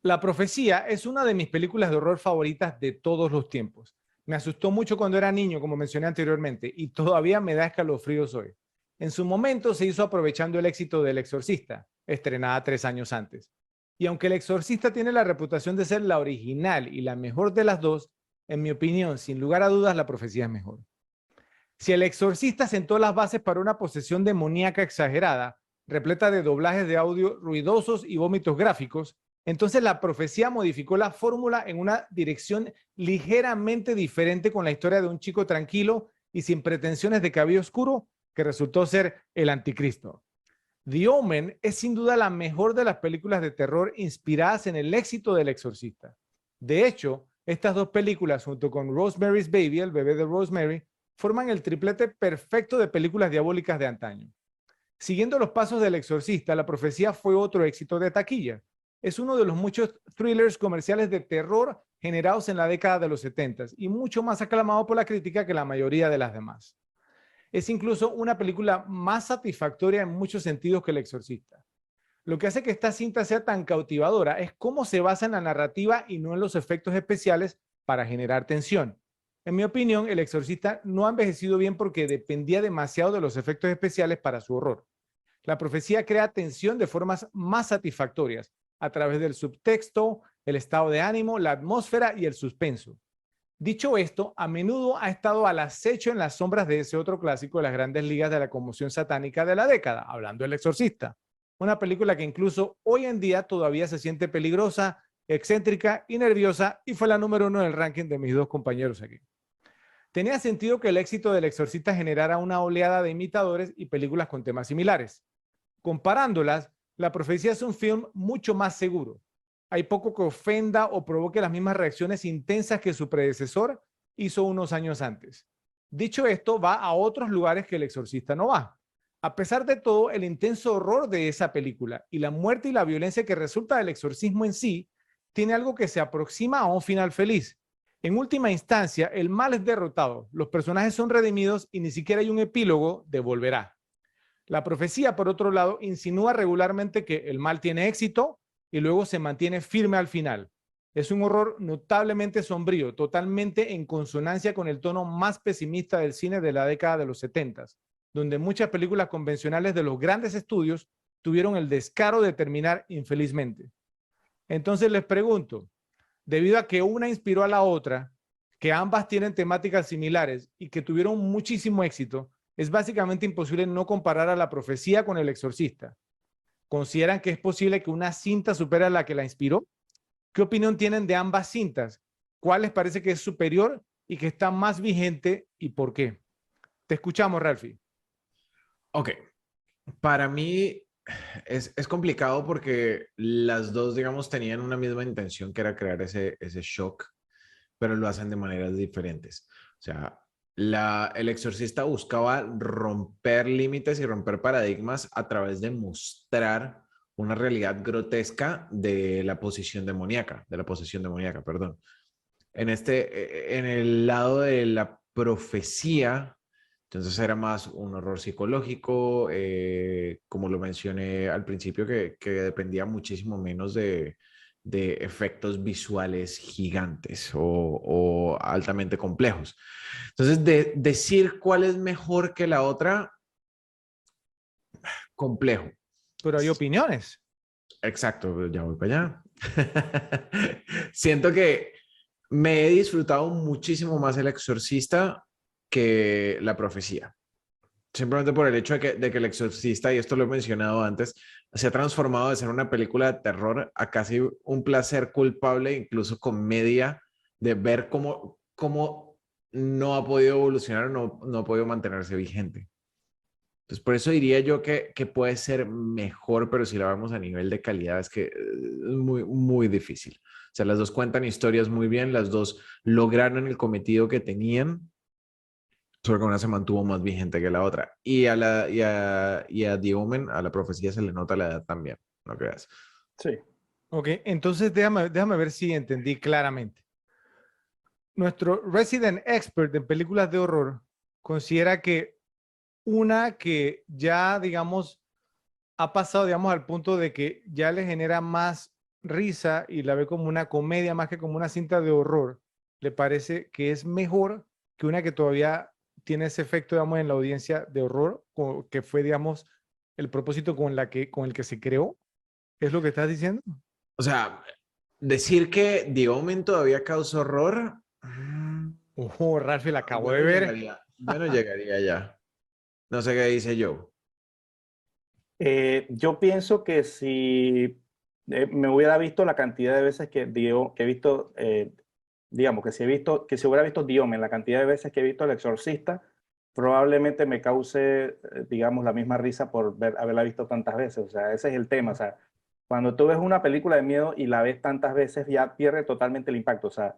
La Profecía es una de mis películas de horror favoritas de todos los tiempos. Me asustó mucho cuando era niño, como mencioné anteriormente, y todavía me da escalofríos hoy. En su momento se hizo aprovechando el éxito del Exorcista, estrenada 3 años antes. Y aunque El Exorcista tiene la reputación de ser la original y la mejor de las dos, en mi opinión, sin lugar a dudas, La Profecía es mejor. Si El Exorcista sentó las bases para una posesión demoníaca exagerada, repleta de doblajes de audio ruidosos y vómitos gráficos, entonces La Profecía modificó la fórmula en una dirección ligeramente diferente con la historia de un chico tranquilo y sin pretensiones de cabello oscuro que resultó ser el anticristo. The Omen es sin duda la mejor de las películas de terror inspiradas en el éxito del Exorcista. De hecho, estas dos películas, junto con Rosemary's Baby, el bebé de Rosemary, forman el triplete perfecto de películas diabólicas de antaño. Siguiendo los pasos del Exorcista, La Profecía fue otro éxito de taquilla. Es uno de los muchos thrillers comerciales de terror generados en la década de los 70 y mucho más aclamado por la crítica que la mayoría de las demás. Es incluso una película más satisfactoria en muchos sentidos que El Exorcista. Lo que hace que esta cinta sea tan cautivadora es cómo se basa en la narrativa y no en los efectos especiales para generar tensión. En mi opinión, El Exorcista no ha envejecido bien porque dependía demasiado de los efectos especiales para su horror. La Profecía crea tensión de formas más satisfactorias, a través del subtexto, el estado de ánimo, la atmósfera y el suspenso. Dicho esto, a menudo ha estado al acecho en las sombras de ese otro clásico de las grandes ligas de la conmoción satánica de la década, hablando del Exorcista. Una película que incluso hoy en día todavía se siente peligrosa, excéntrica y nerviosa, y fue la número 1 del ranking de mis dos compañeros aquí. Tenía sentido que el éxito del Exorcista generara una oleada de imitadores y películas con temas similares. Comparándolas, La Profecía es un film mucho más seguro. Hay poco que ofenda o provoque las mismas reacciones intensas que su predecesor hizo unos años antes. Dicho esto, va a otros lugares que El Exorcista no va. A pesar de todo, el intenso horror de esa película y la muerte y la violencia que resulta del exorcismo en sí, tiene algo que se aproxima a un final feliz. En última instancia, el mal es derrotado, los personajes son redimidos y ni siquiera hay un epílogo de volverá. La Profecía, por otro lado, insinúa regularmente que el mal tiene éxito y luego se mantiene firme al final. Es un horror notablemente sombrío, totalmente en consonancia con el tono más pesimista del cine de la década de los 70, donde muchas películas convencionales de los grandes estudios tuvieron el descaro de terminar infelizmente. Entonces les pregunto, debido a que una inspiró a la otra, que ambas tienen temáticas similares y que tuvieron muchísimo éxito, es básicamente imposible no comparar a La Profecía con El Exorcista. ¿Consideran que es posible que una cinta supere a la que la inspiró? ¿Qué opinión tienen de ambas cintas? ¿Cuál les parece que es superior y que está más vigente y por qué? Te escuchamos, Ralphie. Ok, para mí es complicado porque las dos, digamos, tenían una misma intención que era crear ese shock, pero lo hacen de maneras diferentes. O sea, el exorcista buscaba romper límites y romper paradigmas a través de mostrar una realidad grotesca de la de la posesión demoníaca, perdón. En el lado de la profecía, entonces era más un horror psicológico, como lo mencioné al principio, que dependía muchísimo menos de efectos visuales gigantes o altamente complejos. Entonces, decir cuál es mejor que la otra, complejo. Pero hay opiniones. Exacto, ya voy para allá. Siento que me he disfrutado muchísimo más El Exorcista que La Profecía. Simplemente por el hecho de que El Exorcista, y esto lo he mencionado antes, se ha transformado de ser una película de terror a casi un placer culpable, incluso comedia, de ver cómo no ha podido evolucionar, no ha podido mantenerse vigente. Entonces, por eso diría yo que puede ser mejor, pero si la vemos a nivel de calidad, es que es muy, muy difícil. O sea, las dos cuentan historias muy bien, las dos lograron el cometido que tenían, solo que una se mantuvo más vigente que la otra. Y a The Omen, a La Profecía, se le nota la edad también, no creas. Sí. Ok, entonces déjame ver si entendí claramente. Nuestro resident expert en películas de horror considera que una que ya, digamos, ha pasado, digamos, al punto de que ya le genera más risa y la ve como una comedia más que como una cinta de horror, le parece que es mejor que una que todavía tiene ese efecto, digamos, en la audiencia de horror, que fue, digamos, el propósito con el que se creó. ¿Es lo que estás diciendo? O sea, decir que The Omen todavía causa horror, Oh, Ralphie, la acabo yo de no ver. llegaría, yo no llegaría allá. No sé qué dice Joe. Yo pienso que si me hubiera visto la cantidad de veces que he visto, digamos, que si he visto, que si hubiera visto Diome en la cantidad de veces que he visto El Exorcista, probablemente me cause, digamos, la misma risa por haberla visto tantas veces. O sea, ese es el tema. O sea, cuando tú ves una película de miedo y la ves tantas veces, ya pierde totalmente el impacto. O sea,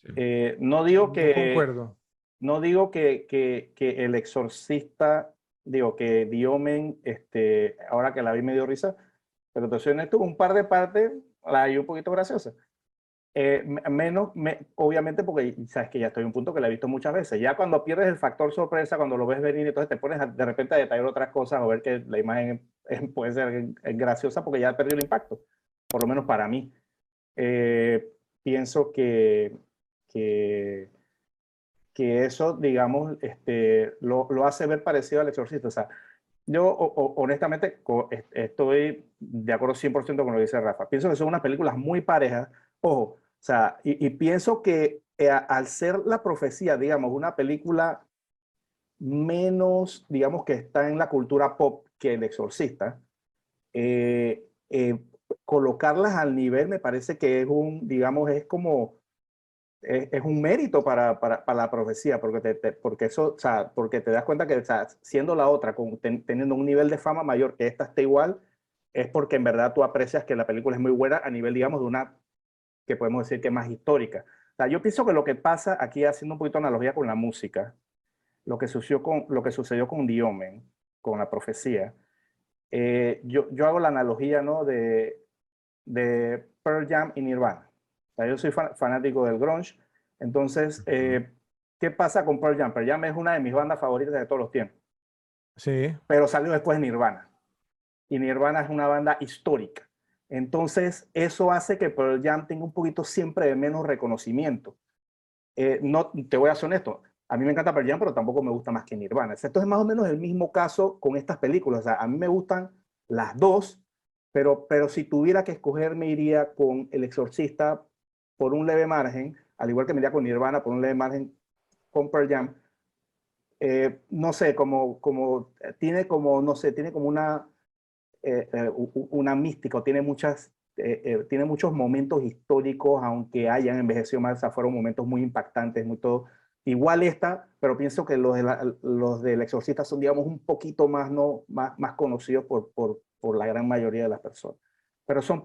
Sí. no digo Yo concuerdo. no digo que El Exorcista, digo que The Omen, ahora que la vi me dio risa, pero te soy honesto, un par de partes la hay un poquito graciosa. Obviamente porque sabes que ya estoy en un punto que la he visto muchas veces. Ya cuando pierdes el factor sorpresa, cuando lo ves venir, entonces te pones de repente a detallar otras cosas o ver que la imagen puede ser graciosa porque ya perdió el impacto, por lo menos para mí. Pienso que que eso, digamos, lo hace ver parecido al Exorcista. O sea, yo honestamente estoy de acuerdo 100% con lo que dice Rafa. Pienso que son unas películas muy parejas. Ojo, o sea, y pienso que al ser La Profecía, digamos, una película menos, digamos, que está en la cultura pop que El Exorcista, eh, eh, colocarlas al nivel me parece que es digamos, es como es un mérito para la profecía, porque, porque eso, o sea, porque te das cuenta que, o sea, siendo la otra, teniendo un nivel de fama mayor que esta esté igual, es porque en verdad tú aprecias que la película es muy buena a nivel, digamos, de una que podemos decir que es más histórica. O sea, yo pienso que lo que pasa aquí, haciendo un poquito de analogía con la música, lo que sucedió con The Omen, con la profecía, yo hago la analogía, ¿no? De Pearl Jam y Nirvana. O sea, yo soy fanático del grunge. Entonces, ¿qué pasa con Pearl Jam? Pearl Jam es una de mis bandas favoritas de todos los tiempos, Sí. pero salió después de Nirvana. Y Nirvana es una banda histórica. Entonces, eso hace que Pearl Jam tenga un poquito siempre de menos reconocimiento. No, te voy a ser honesto, a mí me encanta Pearl Jam, pero tampoco me gusta más que Nirvana. Esto es más o menos el mismo caso con estas películas. O sea, a mí me gustan las dos, pero si tuviera que escoger, me iría con El Exorcista por un leve margen, al igual que me iría con Nirvana por un leve margen con Pearl Jam. No sé, tiene como, no sé, tiene como una mística, tiene muchos momentos históricos, aunque hayan envejecido mal, o sea, fueron momentos muy impactantes, muy todo. Igual esta, pero pienso que los del Exorcista son, digamos, un poquito más, ¿no? más conocidos por la gran mayoría de las personas. Pero son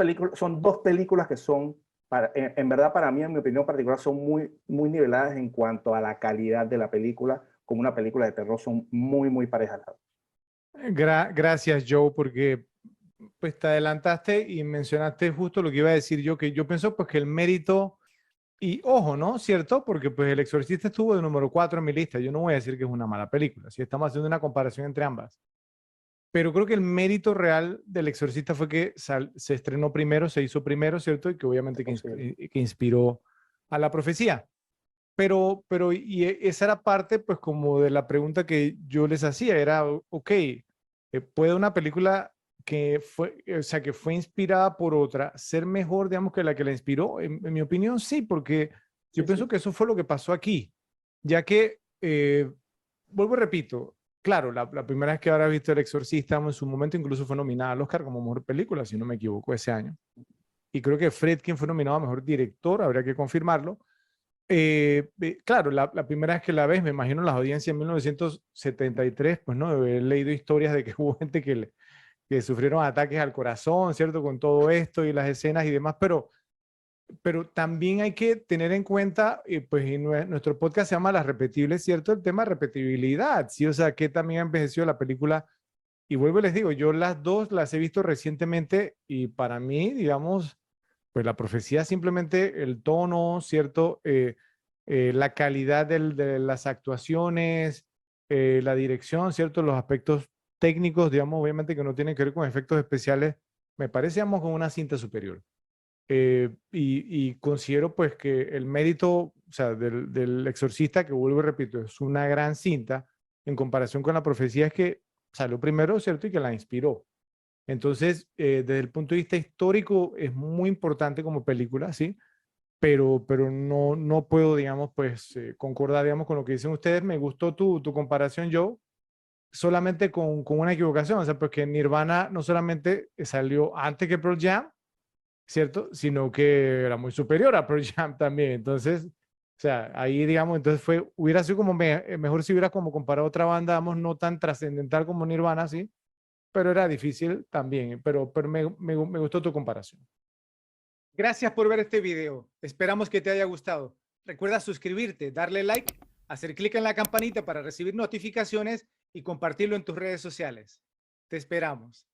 dos películas que son, en verdad para mí, en mi opinión particular, son muy niveladas en cuanto a la calidad de la película. Como una película de terror, son muy parejas. Gracias, Joe, porque pues te adelantaste y mencionaste justo lo que iba a decir yo, que yo pienso pues que el mérito, y ojo, ¿no? ¿Cierto? Porque pues El Exorcista estuvo de número 4 en mi lista. Yo no voy a decir que es una mala película, si estamos haciendo una comparación entre ambas. Pero creo que el mérito real del Exorcista fue que se estrenó primero, se hizo primero, ¿cierto? Y que obviamente que inspiró a la profecía. Esa era parte, pues, como de la pregunta que yo les hacía, era, ok, ¿puede una película que fue, o sea, que fue inspirada por otra ser mejor, digamos, que la inspiró? En mi opinión, sí, porque yo pienso que eso fue lo que pasó aquí, ya que, vuelvo y repito, claro, la primera vez que habrá visto El Exorcista, en su momento incluso fue nominada al Oscar como mejor película, si no me equivoco, ese año. Y creo que Friedkin fue nominado a mejor director, habría que confirmarlo. Claro, la primera vez que la ves, me imagino las audiencias en 1973, pues no, he leído historias de que hubo gente que sufrieron ataques al corazón, ¿cierto? Con todo esto y las escenas y demás, pero también hay que tener en cuenta, pues nuestro podcast se llama Las Repetibles, ¿cierto? El tema de repetibilidad, ¿sí? O sea, que también ha envejecido la película. Y vuelvo y les digo, yo las dos las he visto recientemente y para mí, digamos, pues la profecía simplemente el tono, ¿cierto? La calidad de las actuaciones, la dirección, ¿cierto? Los aspectos técnicos, digamos, obviamente que no tienen que ver con efectos especiales, me parece, digamos, con una cinta superior. y considero pues que el mérito, o sea, del Exorcista, que vuelvo y repito, es una gran cinta en comparación con La Profecía, es que salió primero, ¿cierto? Y que la inspiró. Entonces, desde el punto de vista histórico, es muy importante como película, ¿sí? Pero no puedo, digamos, pues concordar, digamos, con lo que dicen ustedes. Me gustó tu comparación, Joe, solamente con una equivocación, o sea, porque Nirvana no solamente salió antes que Pearl Jam, ¿cierto? Sino que era muy superior a Pearl Jam también. Entonces, o sea, ahí, digamos, entonces hubiera sido como mejor si hubiera como comparado otra banda, digamos, no tan trascendental como Nirvana, ¿sí? Pero era difícil también, pero me gustó tu comparación. Gracias por ver este video. Esperamos que te haya gustado. Recuerda suscribirte, darle like, hacer clic en la campanita para recibir notificaciones y compartirlo en tus redes sociales. Te esperamos.